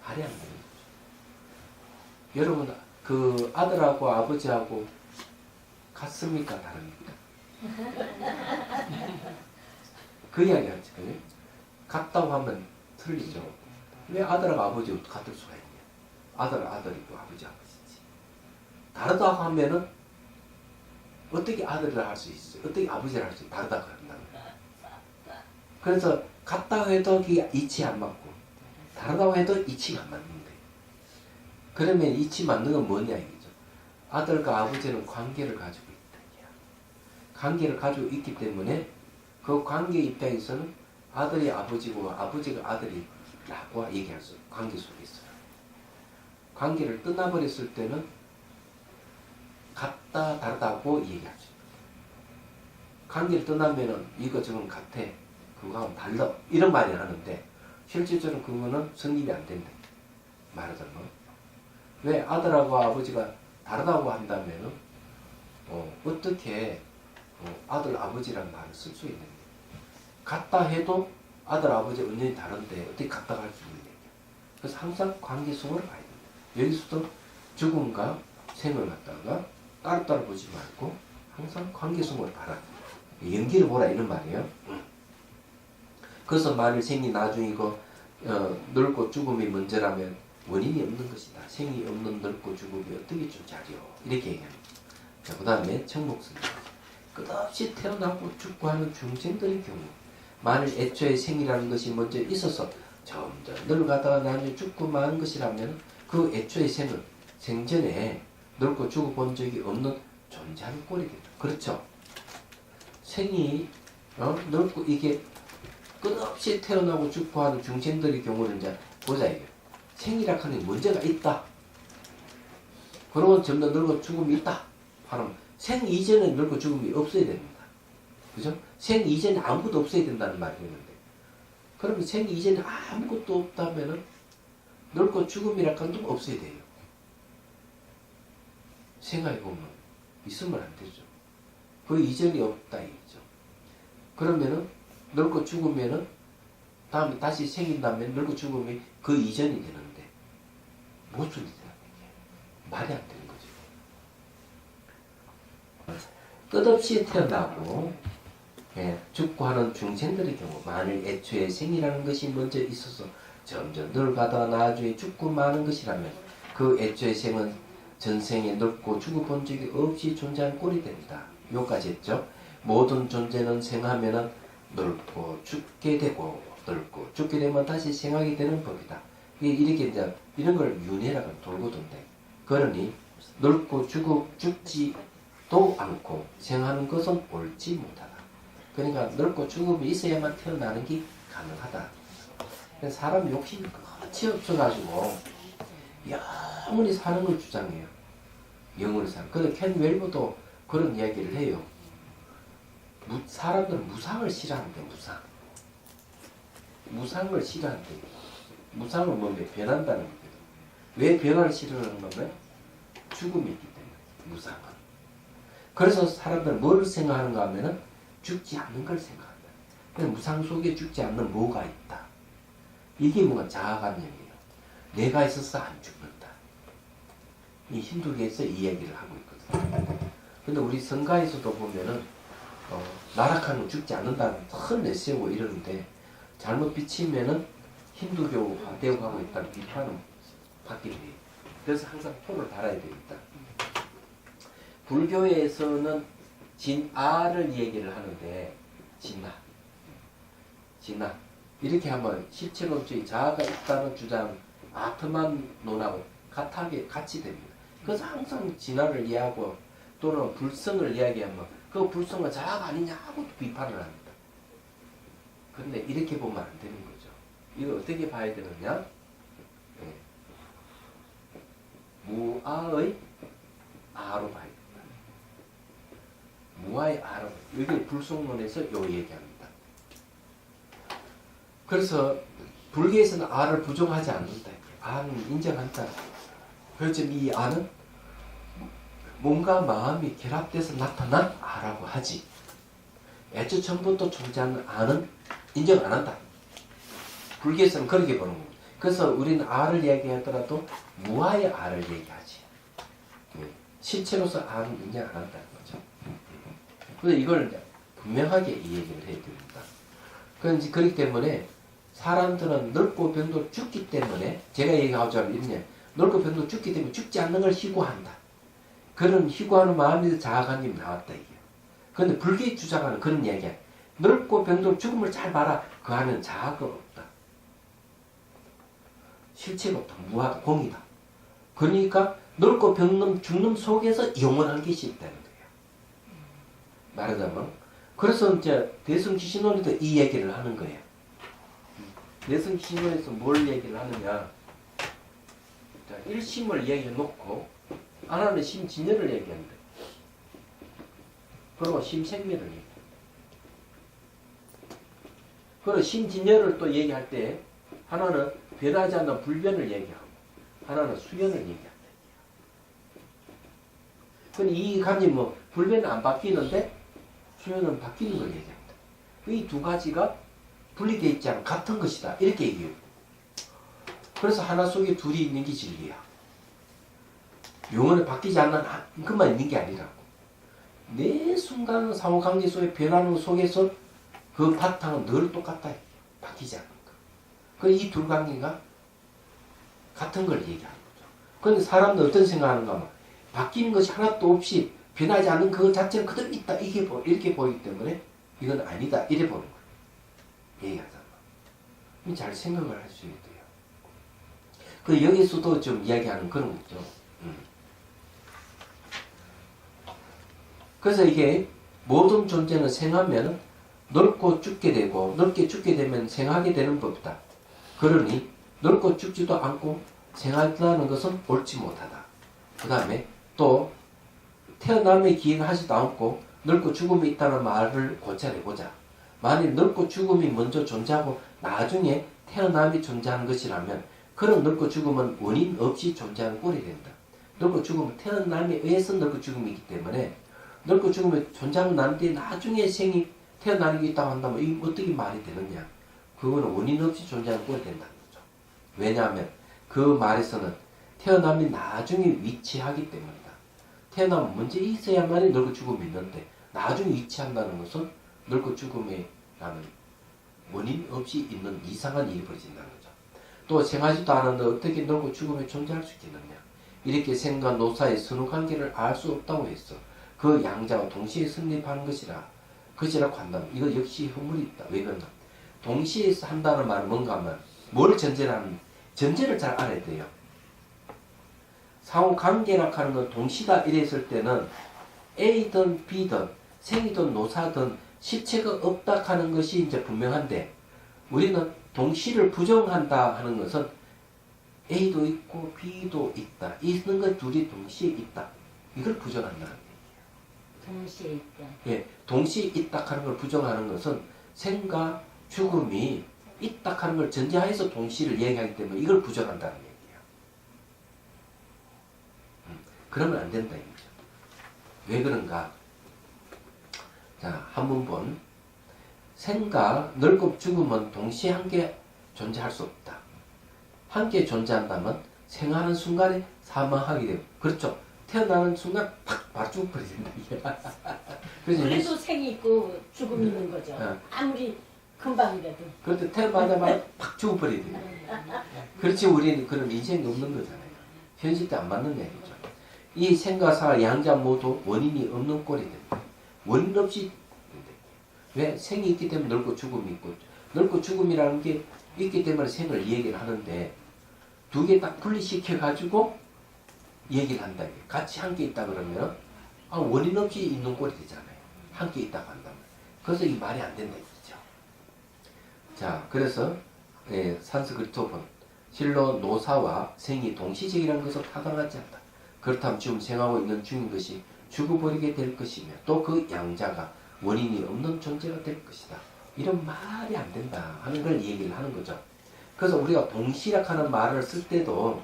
말이 안 되는 거죠. 여러분 그 아들하고 아버지하고 같습니까? 다릅니까? 그 이야기 하지. 같다고 하면 틀리죠. 왜 아들하고 아버지 같을 수가 있냐? 아들이고 아버지 아버지지. 다르다고 하면은 어떻게 아들을 할 수 있어요? 어떻게 아버지를 할 수 있어요? 다르다고 한다면. 그래서 같다고 해도 그게 이치 안 맞고 다르다고 해도 이치가 안 맞는데 그러면 이치 맞는 건 뭐냐 이거죠. 아들과 아버지는 관계를 가지고 있다. 관계를 가지고 있기 때문에 그 관계 입장에서는 아들이 아버지고 아버지가 아들이라고 얘기할 수 관계 속에 있어요. 관계를 떠나버렸을 때는 같다 다르다고 얘기할 수 있어요. 관계를 떠나면은 이거 저건 같아 그거하고 달라 이런 말이 하는데 실질적으로 그거는 성립이 안 된다. 말하자면 왜 아들하고 아버지가 다르다고 한다면은 어떻게 아들 아버지라는 말을 쓸 수 있는 거예요. 같다 해도 아들 아버지 완전히 다른데 어떻게 같다고 할 수 있는 거예요. 그래서 항상 관계성으로 봐야 됩니다. 여기서도 죽음과 생을 갖다가 따로따로 보지 말고 항상 관계성으로 봐라. 연기를 보라 이런 말이에요. 그래서 만일 생이 나중이고 넓고 죽음이 먼저라면 원인이 없는 것이다. 생이 없는 넓고 죽음이 어떻게 존재하리요? 이렇게 얘기합니다. 자, 그 다음에 청목선입니다. 끝없이 태어나고 죽고 하는 중생들의 경우 만일 애초에 생이라는 것이 먼저 있어서 점점 늙어가다가 나중에 죽고 마는 것이라면 그 애초에 생은 생전에 늙고 죽어 본 적이 없는 존재하는 꼴이 된다. 그렇죠? 생이 늙고 이게 끝없이 태어나고 죽고 하는 중생들의 경우는 이제 보자 이게 생이라 하는 문제가 있다. 그러면 점점 늙고 죽음이 있다. 하면 생 이전에 늙고 죽음이 없어야 됩니다. 그죠? 생 이전에 아무것도 없어야 된다는 말이 있는데 그러면 생 이전에 아무것도 없다면은 늙고 죽음이라 하는 게 없어야 돼요. 생각해 보면 있으면 안 되죠. 그 이전이 없다 이거죠. 그러면은 늙고 죽으면은 다음에 다시 생긴다면 늙고 죽음이 그 이전이 되는데 무슨 소리냐 이게 말이 안 되는 거죠. 끝없이 태어나고 죽고 하는 중생들의 경우 만일 애초에 생이라는 것이 먼저 있어서 점점 늙어가다가 나중에 죽고 마는 것이라면 그 애초에 생은 전생에 늙고 죽어 본 적이 없이 존재한 꼴이 됩니다. 요까지 했죠. 모든 존재는 생하면은 늙고 죽게 되고 늙고 죽게 되면 다시 생하게 되는 법이다. 이렇게 이제 이런 걸 윤회라고 돌고 돈대. 그러니 늙고 죽지도 않고 생하는 것은 옳지 못하다. 그러니까 늙고 죽음이 있어야만 태어나는 게 가능하다. 사람 욕심이 끝이 없어가지고 영원히 사는 걸 주장해요. 영원히 사는. 그래서 켄 웰버도 그런 이야기를 해요. 사람들은 무상을 싫어한대. 무상을 싫어한대. 무상을 뭐면 변한다는 거거든. 왜 변화를 싫어하는 거면 죽음이 있기 때문에. 무상은. 그래서 사람들은 뭘 생각하는가 하면은 죽지 않는 걸 생각한다. 근데 무상 속에 죽지 않는 뭐가 있다. 이게 뭔가 자아감명이에요. 내가 있어서 안 죽는다. 이 힌두교에서 이 얘기를 하고 있거든. 근데 우리 성가에서도 보면은 나락하는 죽지 않는다는 큰 내세우고 이러는데 잘못 비치면은 힌두교화 되어가고 있다는 비판은 받게 돼요. 그래서 항상 표를 달아야 됩니다. 불교에서는 진아를 얘기를 하는데 진아 이렇게 하면 실체론주의 자아가 있다는 주장 아트만론하고 같이 됩니다. 그래서 항상 진아를 이해하고 또는 불성을 이야기하면 그 불성은 자아가 아니냐고 비판을 합니다. 그런데 이렇게 보면 안 되는 거죠. 이걸 어떻게 봐야 되느냐? 네. 무아의 아로 봐야 된다. 무아의 아로. 이게 불성론에서 요 얘기합니다. 그래서 불교에서는 아를 부정하지 않는다. 아는 인정한다. 그래서 이 아는 몸과 마음이 결합돼서 나타난 아라고 하지. 애초 처음부터 존재하는 아는 인정 안 한다. 불교에서는 그렇게 보는 겁니다. 그래서 우리는 아를 얘기하더라도 무아의 아를 얘기하지. 실체로서 아는 인정 안 한다는 거죠. 그래서 이걸 분명하게 이 얘기를 해야 됩니다. 그렇기 때문에 사람들은 넓고 병도 죽기 때문에 제가 얘기하자면 이러냐. 넓고 병도 죽기 때문에 죽지 않는 걸 희구한다. 그런 희구하는 마음에서 자아관념이 나왔다 이게. 그런데 불교에 주장하는 그런 이야기야. 넓고 병도 죽음을 잘 봐라. 그 안에는 자아가 없다. 실체가 없다. 무하다. 공이다. 그러니까 넓고 병 죽는 속에서 영원한 것이 있다는 거예요. 말하자면 그래서 이제 대승기신론에도 이 얘기를 하는 거예요. 대승기신론에서 뭘 얘기를 하느냐. 자, 일심을 얘기해 놓고 하나는 심진여를 얘기한다. 그리고 심생멸을 얘기한다. 그리고 심진여를 또 얘기할 때 하나는 변하지 않는 불변을 얘기하고 하나는 수연을 얘기한다. 그럼 이 간이 뭐 불변은 안 바뀌는데 수연은 바뀌는 걸 얘기합니다. 이 두 가지가 분리되어 있지 않은 같은 것이다. 이렇게 얘기해요. 그래서 하나 속에 둘이 있는 게 진리야. 영원히 바뀌지 않는 것만 있는 게 아니라고. 매 순간 상호관계 속에 변하는 것 속에서 그 바탕은 늘 똑같다. 바뀌지 않는 거. 그 이 둘 관계가 같은 걸 얘기하는 거죠. 그런데 사람들 어떤 생각하는가 하면 바뀌는 것이 하나도 없이 변하지 않는 그 자체는 그대로 있다. 이렇게 보이기 때문에 이건 아니다. 이래 보는 거예요. 얘기하잖아. 잘 생각을 할 수 있어야 돼요. 그 여기서도 좀 이야기하는 그런 거죠. 그래서 이게 모든 존재는 생하면 넓고 죽게 되고 넓게 죽게 되면 생하게 되는 법이다. 그러니 넓고 죽지도 않고 생하다는 것은 옳지 못하다. 그 다음에 또 태어남의 기회가 하지도 않고 넓고 죽음이 있다는 말을 고찰해보자. 만일 넓고 죽음이 먼저 존재하고 나중에 태어남이 존재하는 것이라면 그런 넓고 죽음은 원인 없이 존재하는 꼴이 된다. 넓고 죽음은 태어남에 의해서 넓고 죽음이기 때문에 넓고 죽음이 존재하고 난 뒤에 나중에 생이 태어나는 게 있다고 한다면 이게 어떻게 말이 되느냐. 그거는 원인 없이 존재하는 꼴이 된다는 거죠. 왜냐하면 그 말에서는 태어남이 나중에 위치하기 때문이다. 태어나면 먼저 있어야만이 넓고 죽음이 있는데 나중에 위치한다는 것은 넓고 죽음이라는 원인 없이 있는 이상한 일이 벌어진다는 거죠. 또 생하지도 않았는데 어떻게 넓고 죽음이 존재할 수 있겠느냐. 이렇게 생과 노사의 선후관계를 알 수 없다고 했어. 그 양자가 동시에 성립하는 것이라고 한다면 이거 역시 허물이 있다. 왜 그런가? 동시에 한다는 말은 뭔가 하면 뭘 전제를 하는 전제를 잘 알아야 돼요. 상호관계라 하는 건 동시다 이랬을 때는 A든 B든 생이든 노사든 실체가 없다 하는 것이 이제 분명한데 우리는 동시를 부정한다 하는 것은 A도 있고 B도 있다. 있는 것 둘이 동시에 있다. 이걸 부정한다는 얘기예요. 동시에 있다. 예, 동시에 있다 하는 걸 부정하는 것은 생과 죽음이 있다 하는 걸 전제하에서 동시를 얘기하기 때문에 이걸 부정한다는 얘기예요. 그러면 안 된다 이거죠. 왜 그런가? 자, 한문본 생과 늙고 죽음은 동시에 함께 존재할 수 없다. 함께 존재한다면 생하는 순간에 사망하게 돼요. 그렇죠. 태어나는 순간 팍 바로 죽어버리야 된다. 그래서 그래도 생이 있고 죽음이 있는 거죠. 아무리 금방이라도. 그런데 태어나자마자 팍 죽어버려야 돼요. 그렇지 우리는 그런 인생이 없는 거잖아요. 현실 때 안 맞는 얘기죠. 이 생과 사 양자 모두 원인이 없는 꼴이 된다. 원인 없이 된다. 왜? 생이 있기 때문에 늙고 죽음이 있고 늙고 죽음이라는 게 있기 때문에 생을 얘기를 하는데 두 개 딱 분리시켜가지고 얘기를 한다. 같이 함께 있다 그러면 원인 없이 있는 꼴이 되잖아요. 함께 있다고 한다면. 그래서 이 말이 안 된다 이거죠. 자, 그래서 산스크리트어본 실로 노사와 생이 동시적이라는 것은 타당하지 않다. 그렇다면 지금 생하고 있는 중인 것이 죽어버리게 될 것이며 또 그 양자가 원인이 없는 존재가 될 것이다. 이런 말이 안 된다 하는 걸 얘기를 하는 거죠. 그래서 우리가 동시라고 하는 말을 쓸 때도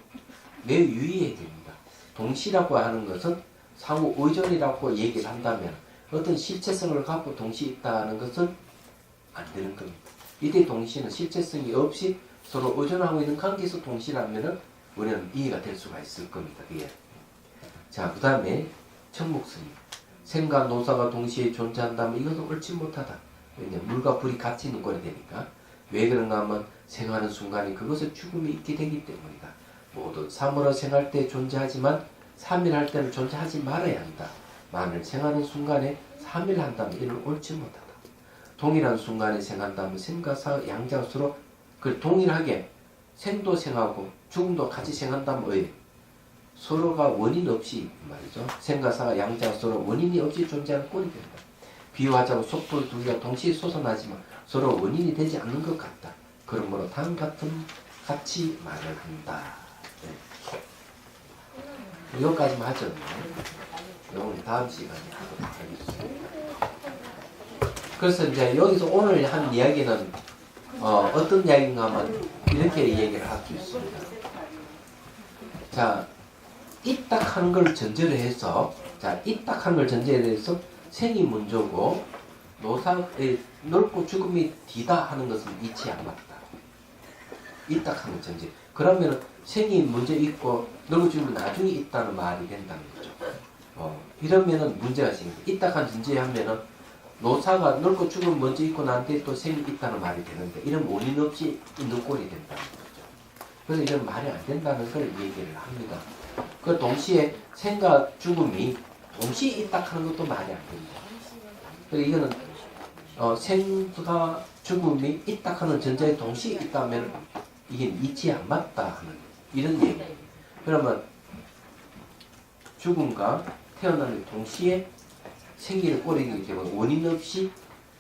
매우 유의해야 됩니다. 동시라고 하는 것은 상호 의존이라고 얘기를 한다면 어떤 실체성을 갖고 동시에 있다는 것은 안 되는 겁니다. 이때 동시는 실체성이 없이 서로 의존하고 있는 관계에서 동시라면 우리는 이해가 될 수가 있을 겁니다. 그게. 자, 그 다음에 천목스님. 생과 노사가 동시에 존재한다면 이것은 옳지 못하다. 왜냐하면 물과 불이 같이 있는 꼴이 되니까. 왜 그런가 하면 생하는 순간에 그것에 죽음이 있게 되기 때문이다. 모두 삼으로 생할 때 존재하지만 삼일할 때는 존재하지 말아야 한다. 만일 생하는 순간에 삼일한다면 이는 옳지 못하다. 동일한 순간에 생한다면 생과 사 양자가 서로 동일하게 생도 생하고 죽음도 같이 생한다면 왜? 서로가 원인 없이 말이죠. 생과 사 양자가 서로 원인이 없이 존재하는 꼴이 된다. 비유하자면 속돌 두 개가 동시에 솟아나지만 서로 원인이 되지 않는 것 같다. 그러므로 다음 같이 말을 한다. 네. 이것까지만 하죠. 이건 다음 시간에 하도록 하겠습니다. 그래서 이제 여기서 오늘 한 이야기는 어떤 이야기인가 하면 이렇게 얘기를 할 수 있습니다. 자, 있다 하는 걸 전제로 해서 있다 하는 걸 전제로 해서 생이 먼저고 노사의 넓고 죽음이 뒤다 하는 것은 이치 안 맞다. 있다 하는 전제. 그러면 생이 먼저 있고 넓고 죽음이 나중에 있다는 말이 된다는 거죠. 이러면은 문제가 생깁니다. 있다 하는 전제하면은 노사가 넓고 죽음이 먼저 있고 난 뒤에 또 생이 있다는 말이 되는데 이런 원인 없이 있는 꼴이 된다는 거죠. 그래서 이런 말이 안 된다는 걸 얘기를 합니다. 그 동시에 생과 죽음이 동시에 있다 하는 것도 말이 안 됩니다. 그래서 이거는 생과 죽음이 있다 하는 전제에 동시에 있다면 이게 이치 안 맞다 하는 이런 얘기예요. 그러면 죽음과 태어나는 동시에 생기는 꼴이 되기 때문에 원인 없이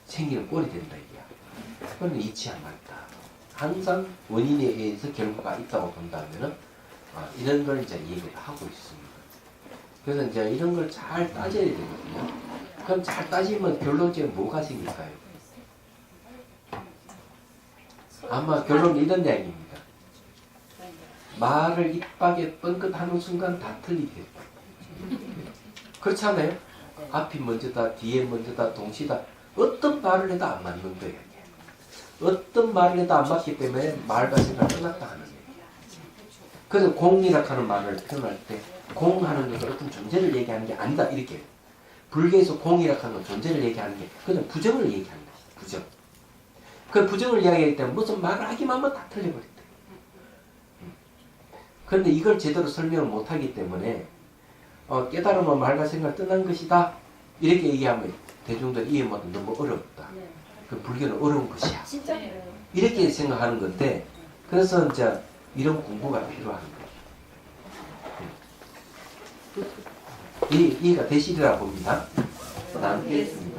생기는 꼴이 된다 이게야. 그건 이치 안 맞다. 항상 원인에 의해서 결과가 있다고 본다면은 이런 걸 이제 얘기를 하고 있습니다. 그래서 이제 이런 걸 잘 따져야 되거든요. 그럼 잘 따지면 결론적으로 뭐가 생길까요? 아마 결론은 이런 이야기입니다. 말을 이쁘게 뻥끗하는 순간 다 틀리게 돼요. 그렇지 않아요? 앞이 먼저다, 뒤에 먼저다, 동시다. 어떤 말을 해도 안 맞는 거예요. 어떤 말을 해도 안 맞기 때문에 말과 생각을 떠났다 하는 거예요. 그래서 공이라고 하는 말을 표현할 때 공하는 것은 어떤 존재를 얘기하는 게 아니다 이렇게. 불교에서 공이라고 하는 건 존재를 얘기하는 게 그냥 부정을 얘기하는 것이다. 부정. 그 부정을 이야기하기 때문에 무슨 말을 하기만 하면 다 틀려버린다. 그런데 이걸 제대로 설명을 못하기 때문에 깨달음은 말과 생각을 떠난 것이다 이렇게 얘기하면 대중들 이해 못하면 너무 어렵다. 그 불교는 어려운 것이야. 진짜 이렇게 생각하는 건데 그래서 이제 이런 공부가 필요한 거예요. 이해가 되시리라 봅니다. 나누겠습니다.